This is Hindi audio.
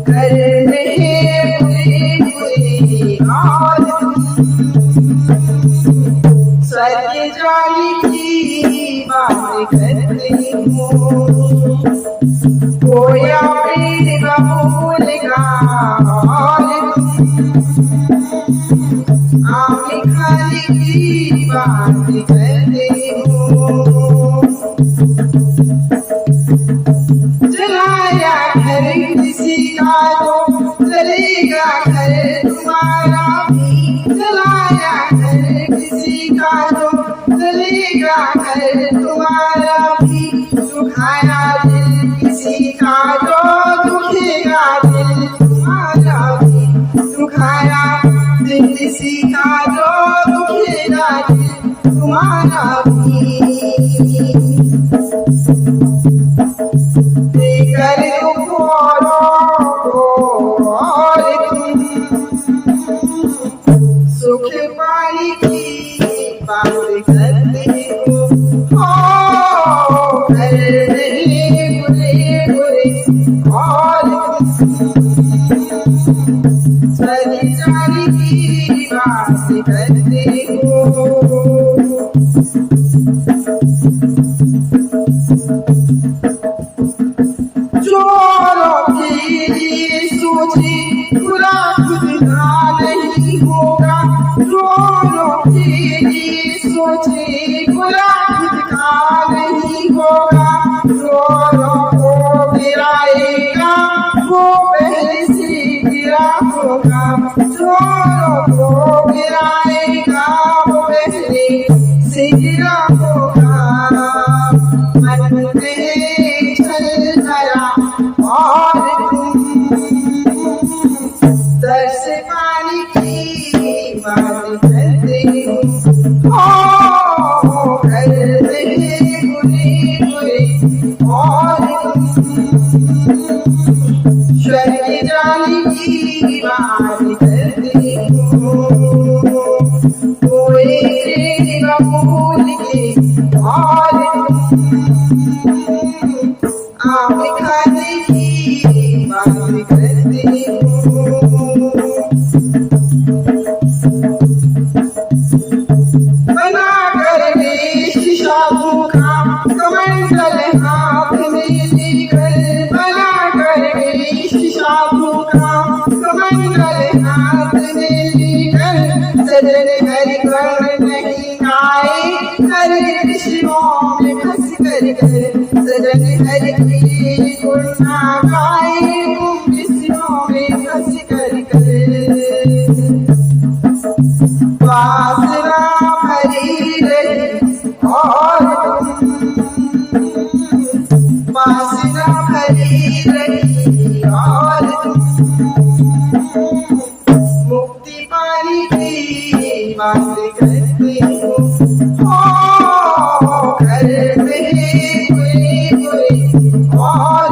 कर रहे बुरे बुरे और स्वर्ग जाने की बात करते हो। खोया प्रेम बबूल का और आँखें खाली की बात करते हो। चलाया घर किसी का तो चलेगा घर तुम्हारा भी। चलाया घर किसी का तो चलेगा घर तुम्हारा भी। दुखाया दिल किसी का तो दुखेगा दिल तुम्हारा भी। दुखाया दिल किसी का तो दुखेगा दिल तुम्हारा भी। कर और तुम सुख पाने की बात करते हो। कर रहे बुरे बुरे और स्वर्ग जाने की बात करते हो। चोरों के लिए सोचे बुरा खुद का नहीं होगा। चोरों के लिए सोचे बुरा खुद का नहीं होगा। चोरों को गिराएगा वो पहले से गिरा होगा। चोरों को गिराएगा वो पहले से गिरा होगा। मन में छल गया और तुम तरस पानी की बात करते हो। कर रहे बुरे बुरे और तुम स्वर्ग जाने की बात करते हो। कोई प्रेम बबूल के और आप खाने की बात करते हो। बना कर शीशा भूखा कमंडल हाथ में लेकर। बना कर शीशा भूखा कमंडल हाथ में लेकर। सजन हरि कर नहीं आए हर कृष्णों में फंस कर सजन हरि की गुण गाए कृष्णों में फंस कर। वासना भरी रही और वासना भरी रही और मुक्ति पाने की बात करते हो। कर रहे बुरे बुरे और